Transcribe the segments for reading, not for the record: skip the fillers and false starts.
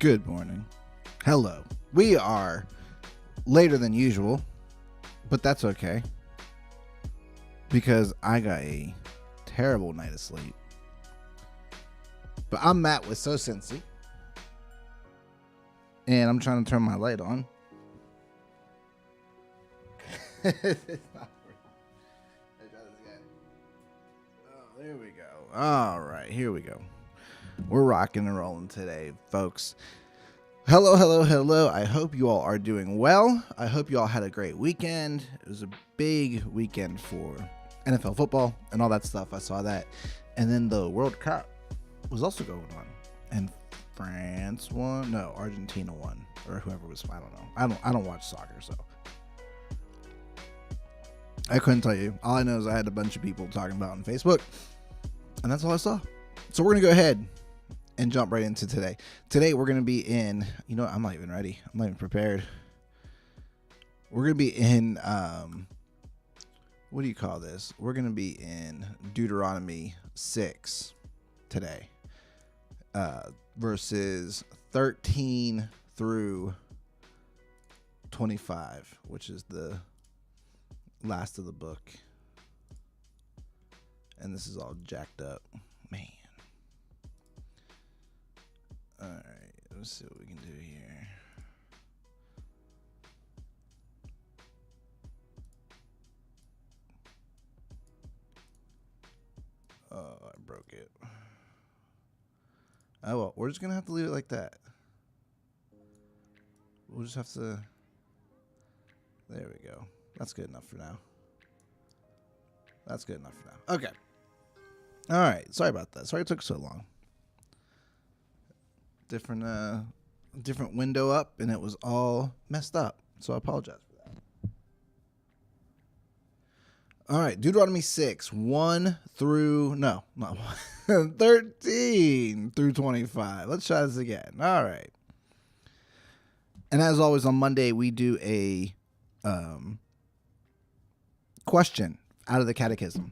Good morning. Hello. We are later than usual, but that's okay because I got a terrible night of sleep. But I'm Matt with So Cincy, and I'm trying to turn my light on. It's not working. Let's try this again. Oh, there we go. All right, here we go. We're rocking and rolling today, folks. Hello, hello, hello. I hope you all are doing well. I hope you all had a great weekend. It was a big weekend for NFL football and all that stuff. I saw that. And then the World Cup was also going on. And France won. No, Argentina won. Or whoever was. I don't know. I don't watch soccer, so I couldn't tell you. All I know is I had a bunch of people talking about it on Facebook. And that's all I saw. So we're going to go ahead and jump right into today. Today we're going to be in, I'm not even ready. I'm not even prepared. We're going to be in, what do you call this? We're going to be in Deuteronomy 6 today, verses 13 through 25, which is the last of the book. And this is all jacked up. Man. All right, let's see what we can do here. Oh, I broke it. Oh, well, we're just going to have to leave it like that. We'll just have to... There we go. That's good enough for now. That's good enough for now. Okay. All right. Sorry about that. Sorry it took so long. Different window up, and it was all messed up. So I apologize for that. All right, Deuteronomy 6, 1 through, no, not 1, 13 through 25. Let's try this again. All right. And as always, on Monday, we do a question out of the catechism.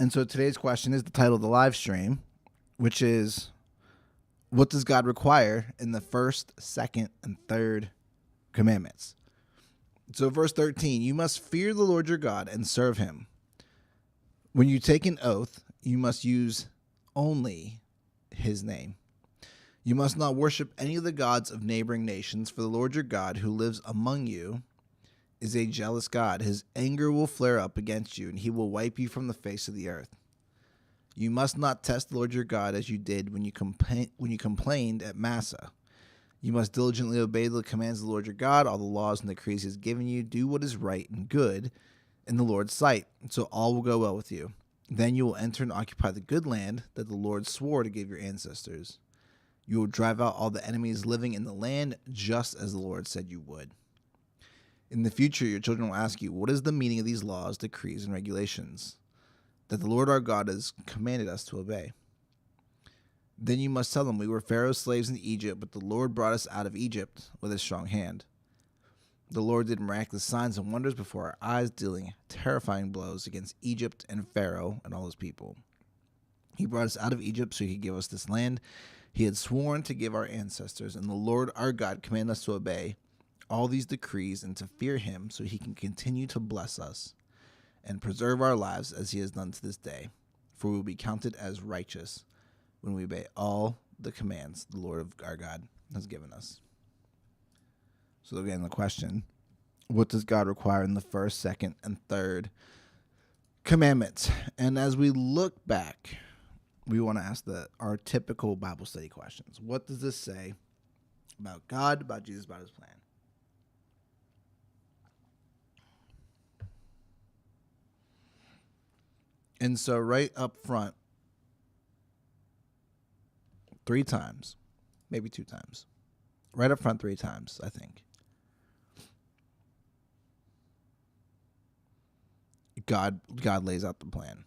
And so today's question is the title of the live stream, which is, what does God require in the first, second, and third commandments? So verse 13, you must fear the Lord your God and serve him. When you take an oath, you must use only his name. You must not worship any of the gods of neighboring nations, for the Lord your God who lives among you is a jealous God. His anger will flare up against you, and he will wipe you from the face of the earth. You must not test the Lord your God as you did when you complained at Massah. You must diligently obey the commands of the Lord your God, all the laws and decrees he has given you. Do what is right and good in the Lord's sight, so all will go well with you. Then you will enter and occupy the good land that the Lord swore to give your ancestors. You will drive out all the enemies living in the land, just as the Lord said you would. In the future, your children will ask you, what is the meaning of these laws, decrees, and regulations that the Lord our God has commanded us to obey? Then you must tell them, we were Pharaoh's slaves in Egypt, but the Lord brought us out of Egypt with a strong hand. The Lord did miraculous signs and wonders before our eyes, dealing terrifying blows against Egypt and Pharaoh and all his people. He brought us out of Egypt so he could give us this land he had sworn to give our ancestors, and the Lord our God commanded us to obey all these decrees and to fear him so he can continue to bless us and preserve our lives as he has done to this day, for we will be counted as righteous when we obey all the commands the Lord of our God has given us. So again, the question, what does God require in the first, second, and third commandments? And as we look back, we want to ask our typical Bible study questions. What does this say about God, about Jesus, about his plan? And so right up front, 3 times, maybe 2 times. Right up front 3 times, I think. God lays out the plan.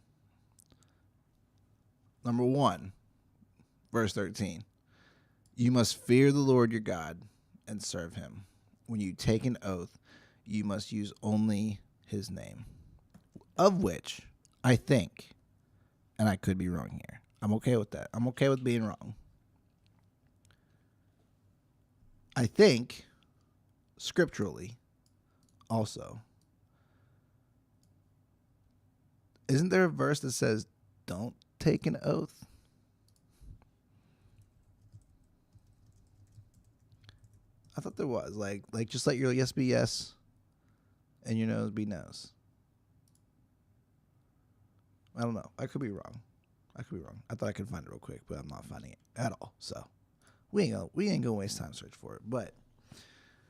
Number 1, verse 13. You must fear the Lord your God and serve him. When you take an oath, you must use only his name. Of which I think, and I could be wrong here, I'm okay with that. I'm okay with being wrong. I think scripturally also, isn't there a verse that says don't take an oath? I thought there was like just let your yes be yes and your no's be no's. I don't know. I could be wrong. I thought I could find it real quick, but I'm not finding it at all. So we ain't gonna waste time search for it. But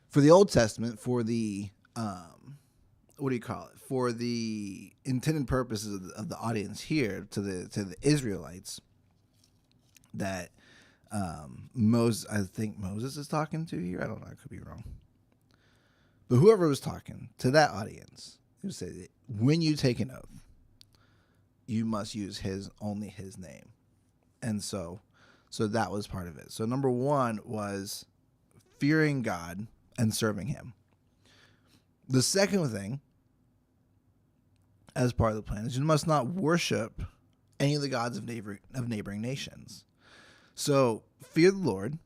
for the Old Testament, for the what do you call it? For the intended purposes of the audience here, to the Israelites, that I think Moses is talking to here. I don't know. I could be wrong. But whoever was talking to that audience, who said, when you take an oath, you must use only his name. And so that was part of it. So number one was fearing God and serving him. The second thing, as part of the plan, is you must not worship any of the gods of neighboring nations. So fear the Lord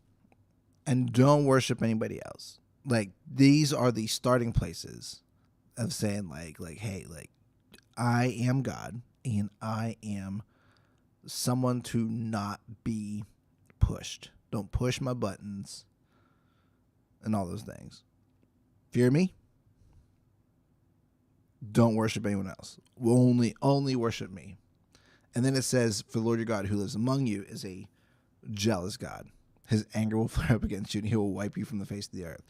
and don't worship anybody else. Like, these are the starting places of saying like, hey, like, I am God and I am someone to not be pushed. Don't push my buttons and all those things. Fear me. Don't worship anyone else. Only worship me. And then it says, for the Lord your God who lives among you is a jealous God. His anger will flare up against you and he will wipe you from the face of the earth.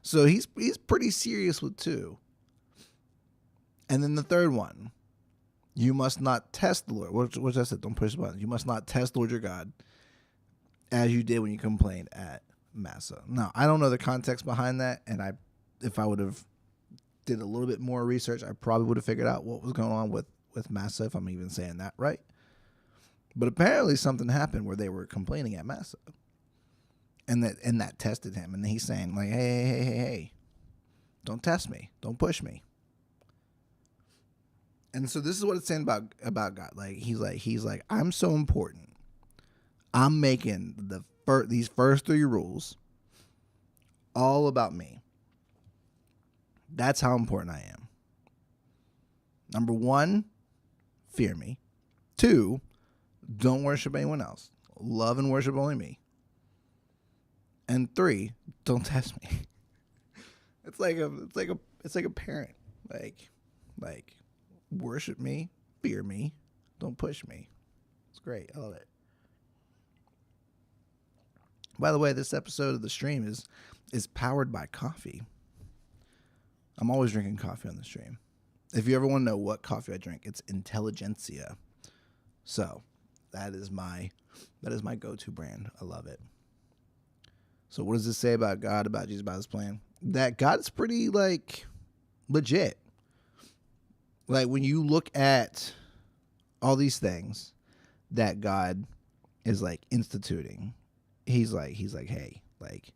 So he's pretty serious with two. And then the third one, you must not test the Lord. What I said, don't push the buttons. You must not test the Lord your God as you did when you complained at Massah. Now, I don't know the context behind that, and if I would have did a little bit more research, I probably would have figured out what was going on with Massah, if I'm even saying that right. But apparently something happened where they were complaining at Massah. And that tested him. And he's saying, like, hey, don't test me. Don't push me. And so this is what it's saying about God. Like, he's like, I'm so important. I'm making these first three rules all about me. That's how important I am. Number one, fear me. 2, don't worship anyone else. Love and worship only me. And 3, don't test me. It's like a parent. Like worship me, fear me, don't push me. It's great. I love it. By the way, this episode of the stream is powered by coffee. I'm always drinking coffee on the stream. If you ever want to know what coffee I drink, it's Intelligentsia. So that is my go-to brand. I love it. So what does this say about God, about Jesus, about his plan? That God's pretty, like, legit. Like, when you look at all these things that God is, like, instituting, he's like, hey, like,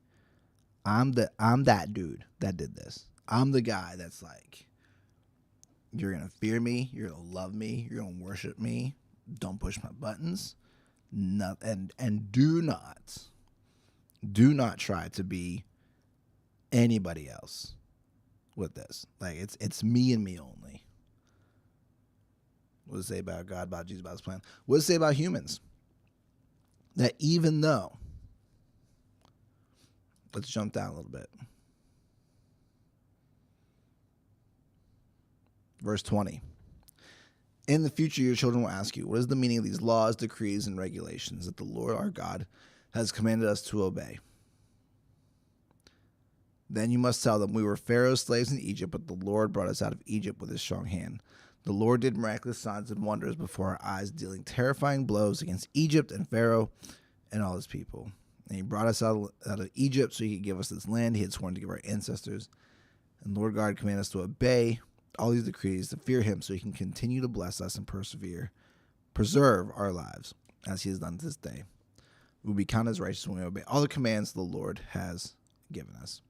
I'm that dude that did this. I'm the guy that's like, you're going to fear me, you're going to love me, you're going to worship me, don't push my buttons, and do not try to be anybody else with this. Like, it's me and me only. What does it say about God, about Jesus, about his plan? What does it say about humans? That even though, let's jump down a little bit. Verse 20. In the future, your children will ask you, what is the meaning of these laws, decrees, and regulations that the Lord our God has commanded us to obey? Then you must tell them, we were Pharaoh's slaves in Egypt, but the Lord brought us out of Egypt with his strong hand. The Lord did miraculous signs and wonders before our eyes, dealing terrifying blows against Egypt and Pharaoh and all his people. And he brought us out of Egypt so he could give us this land he had sworn to give our ancestors. And Lord God commanded us to obey all these decrees, to fear him so he can continue to bless us and preserve our lives as he has done to this day. We will be counted as righteous when we obey all the commands the Lord has given us.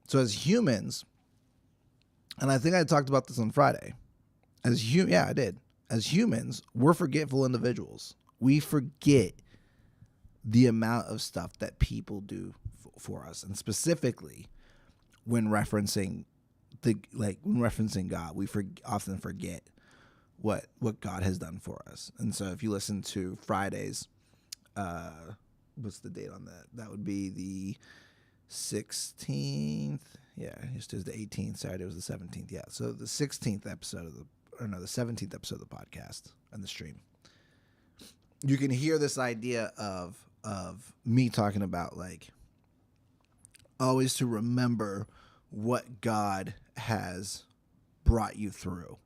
So as humans, and I think I talked about this on Friday, I did. As humans, we're forgetful individuals. We forget the amount of stuff that people do for us, and specifically when referencing God, we often forget what God has done for us. And so if you listen to Friday's, what's the date on that? That would be the 16th. Yeah, yesterday was the 18th. Saturday was the 17th. Yeah, so the 16th episode the 17th episode of the podcast and the stream, you can hear this idea of me talking about like always to remember what God has brought you through.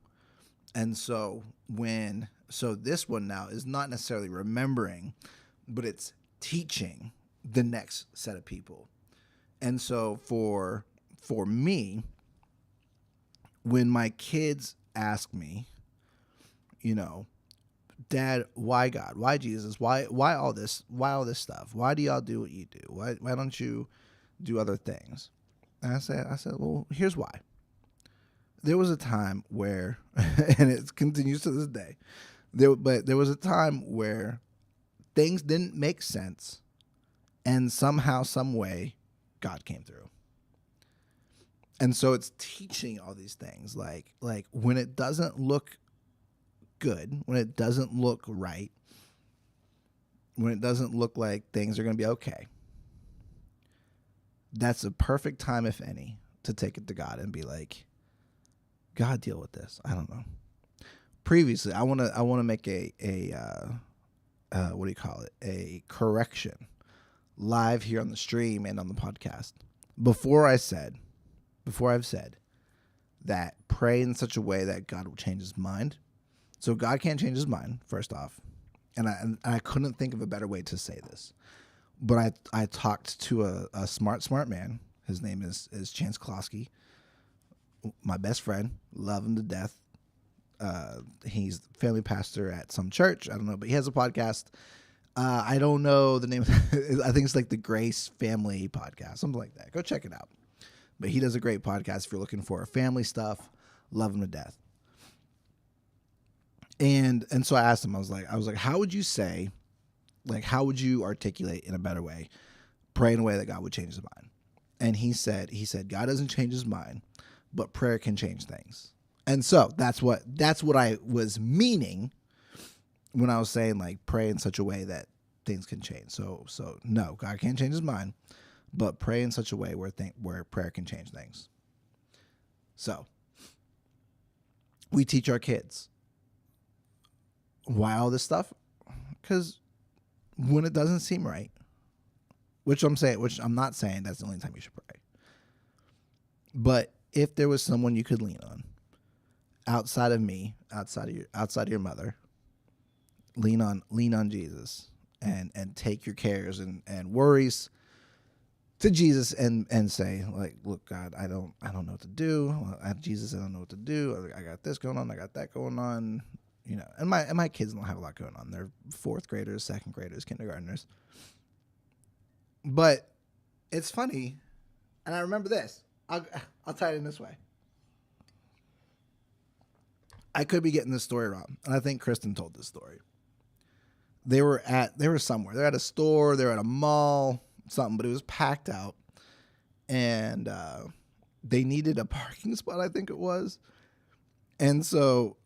And so this one now is not necessarily remembering, but it's teaching the next set of people. And so for me, when my kids ask me, Dad, why God? Why Jesus? Why all this? Why all this stuff? Why do y'all do what you do? Why don't you do other things? And I said, well, here's why. There was a time where, and it continues to this day, there was a time where things didn't make sense, and somehow, some way, God came through. And so it's teaching all these things, like when it doesn't look good, when it doesn't look right, when it doesn't look like things are going to be okay, that's a perfect time, if any, to take it to God and be like, God, deal with this. I don't know. Previously, I want to make a what do you call it? A correction live here on the stream and on the podcast. Before I've said that pray in such a way that God will change his mind. So God can't change his mind, first off. And I couldn't think of a better way to say this. But I talked to a smart man. His name is Chance Klosky, my best friend. Love him to death. He's family pastor at some church. I don't know, but he has a podcast. I don't know the name. I think it's like the Grace Family Podcast, something like that. Go check it out. But he does a great podcast if you're looking for family stuff. Love him to death. And so I asked him, I was like, how would you say, like, how would you articulate in a better way, pray in a way that God would change his mind? And he said, God doesn't change his mind, but prayer can change things. And so that's what I was meaning when I was saying, like, pray in such a way that things can change. So no, God can't change his mind, but pray in such a way where prayer can change things. So we teach our kids. Why all this stuff? Because when it doesn't seem right, which I'm not saying that's the only time you should pray. But if there was someone you could lean on, outside of me, outside of your mother, lean on Jesus and take your cares and worries to Jesus and say, like, look, God, I don't know what to do. Jesus, I don't know what to do. I got this going on. I got that going on. And my kids don't have a lot going on. They're fourth graders, second graders, kindergartners. But it's funny, and I remember this. I'll tie it in this way. I could be getting this story wrong, and I think Kristen told this story. They were somewhere. They're at a store. They're at a mall, something, but it was packed out, and they needed a parking spot, I think it was. And so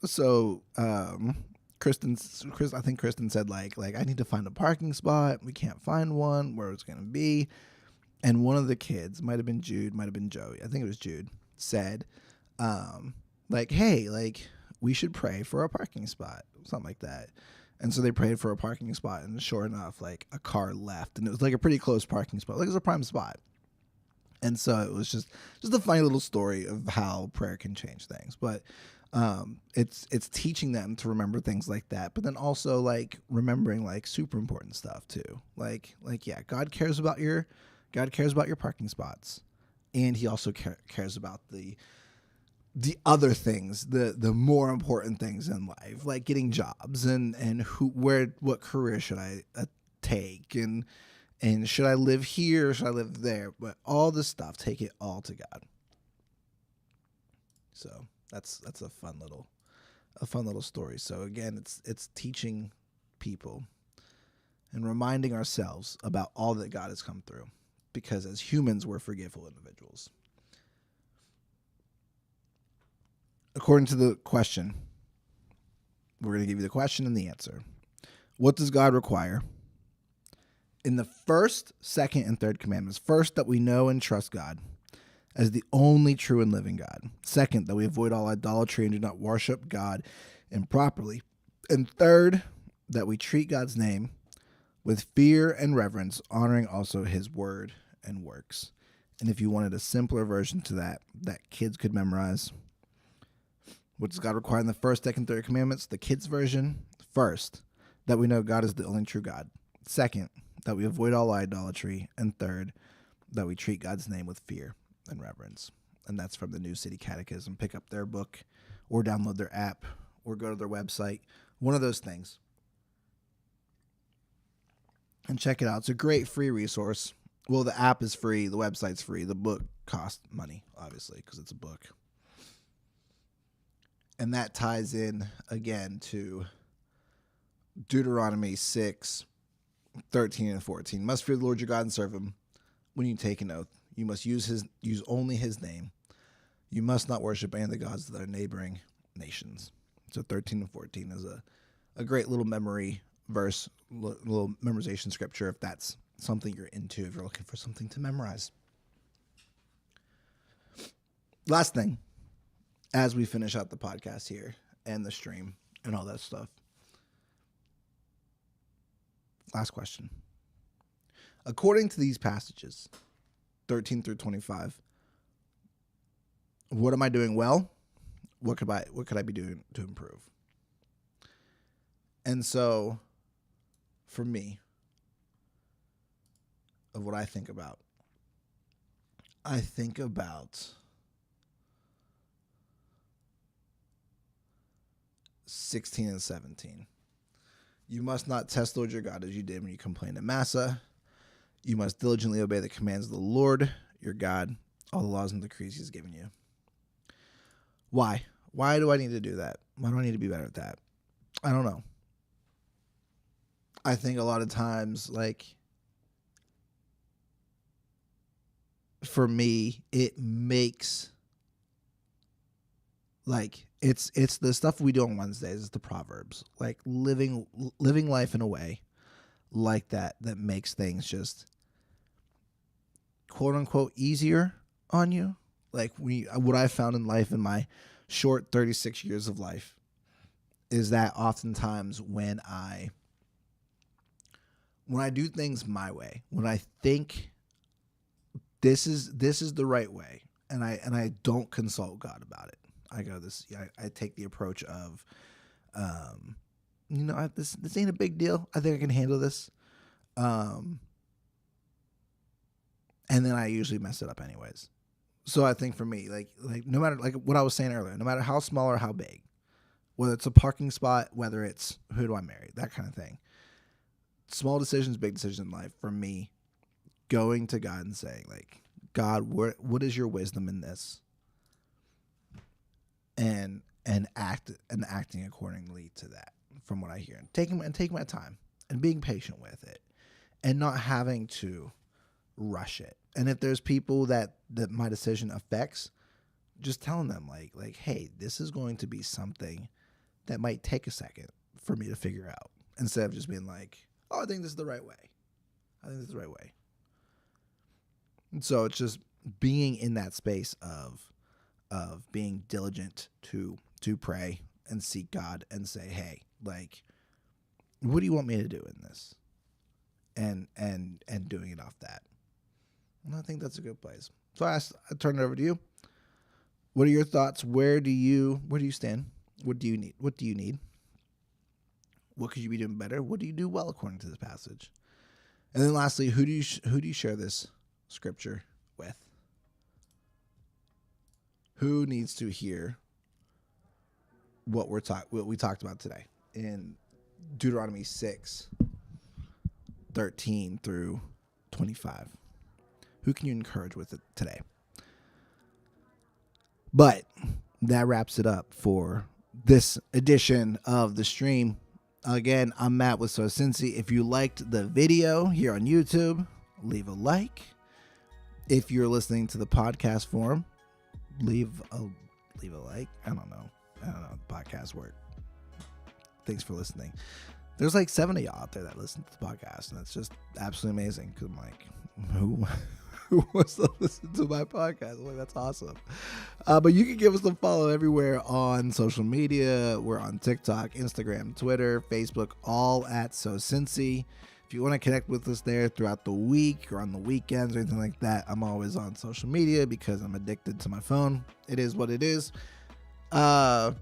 Kristen said like I need to find a parking spot. We can't find one. Where it's gonna be? And one of the kids, might have been Jude, might have been Joey, I think it was Jude, said, like, hey, like, we should pray for a parking spot, something like that. And so they prayed for a parking spot, and sure enough, like, a car left, and it was like a pretty close parking spot, like it was a prime spot. And so it was just a funny little story of how prayer can change things. But it's teaching them to remember things like that, but then also like remembering like super important stuff too. Like yeah, God cares about your parking spots, and he also cares about the other things, the more important things in life, like getting jobs and what career should I take, and should I live here or should I live there? But all this stuff, take it all to God. So that's a fun little story. So again, it's teaching people and reminding ourselves about all that God has come through. because as humans, we're forgiveful individuals. According to the question, we're going to give you the question and the answer. What does God require in the first, second, and third commandments? First, that we know and trust God as the only true and living God. Second, that we avoid all idolatry and do not worship God improperly. And third, that we treat God's name with fear and reverence, honoring also his word and works. And if you wanted a simpler version to that kids could memorize, what does God require in the first, second, third commandments? The kids version. First, that we know God is the only true God. Second, that we avoid all idolatry. And third, that we treat God's name with fear and reverence. And that's from the New City Catechism. Pick up their book or download their app or go to their website. One of those things. And check it out. It's a great free resource. Well, the app is free. The website's free. The book costs money, obviously, because it's a book. And that ties in, again, to Deuteronomy 6, 13 and 14. You must fear the Lord your God and serve him when you take an oath. You must use only his name. You must not worship any of the gods of the neighboring nations. So 13 and 14 is a great little memory verse, little memorization scripture if that's something you're into, if you're looking for something to memorize. Last thing, as we finish out the podcast here and the stream and all that stuff. Last question. According to these passages, 13 through 25, what am I doing well? What could I be doing to improve? And so, for me, of what I think about 16 and 17. You must not test Lord your God as you did when you complained at Massah. You must diligently obey the commands of the Lord your God, all the laws and decrees he's given you. Why? Why do I need to do that? Why do I need to be better at that? I don't know. I think a lot of times, for me, it makes, it's the stuff we do on Wednesdays, it's the Proverbs, living life in a way like that makes things just quote unquote easier on you. What I found in life in my short 36 years of life is that oftentimes when I do things my way, when I think this is the right way, and I don't consult God about it, I take the approach of, this ain't a big deal. I think I can handle this. And then I usually mess it up anyways. So I think for me, no matter, what I was saying earlier, no matter how small or how big, whether it's a parking spot, whether it's who do I marry, that kind of thing. Small decisions, big decisions in life, for me, going to God and saying, God, what is your wisdom in this? And acting accordingly to that, from what I hear, and taking my time and being patient with it, and not having to rush it. And if there's people that my decision affects, just telling them hey, this is going to be something that might take a second for me to figure out, instead of just being oh, I think this is the right way. And so it's just being in that space of being diligent to pray and seek God and say, hey, what do you want me to do in this? And doing it off that. And I think that's a good place. So I turn it over to you. What are your thoughts? Where do you stand? What do you need? What do you need? What could you be doing better? What do you do well according to this passage? And then lastly, who do you share this scripture with? Who needs to hear what we talked about today in Deuteronomy 6, 13 through 25? Who can you encourage with it today? But that wraps it up for this edition of the stream. Again, I'm Matt with So Cincy. If you liked the video here on YouTube, leave a like. If you're listening to the podcast form, leave a like. I don't know podcast work. Thanks for listening. There's like 7 of y'all out there that listen to the podcast, and that's just absolutely amazing. Because I'm like, who wants to listen to my podcast? I'm like, that's awesome. But you can give us a follow everywhere on social media. We're on TikTok, Instagram, Twitter, Facebook, all at So Cincy. If you want to connect with us there throughout the week or on the weekends or anything like that, I'm always on social media because I'm addicted to my phone. It is what it is. But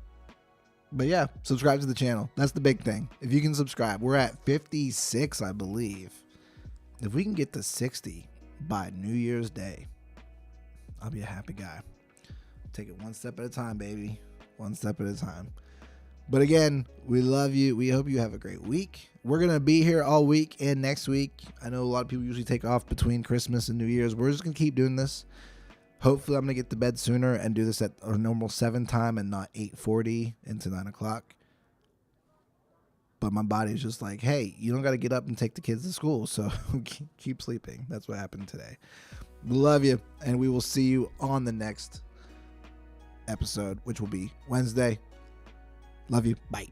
yeah, subscribe to the channel. That's the big thing. If you can subscribe, we're at 56, I believe. If we can get to 60 by New Year's Day, I'll be a happy guy. Take it one step at a time, baby. One step at a time. But again, we love you. We hope you have a great week. We're going to be here all week and next week. I know a lot of people usually take off between Christmas and New Year's. We're just going to keep doing this. Hopefully, I'm going to get to bed sooner and do this at our normal 7 time and not 8:40 into 9 o'clock. But my body's just like, hey, you don't got to get up and take the kids to school. So keep sleeping. That's what happened today. We love you. And we will see you on the next episode, which will be Wednesday. Love you. Bye.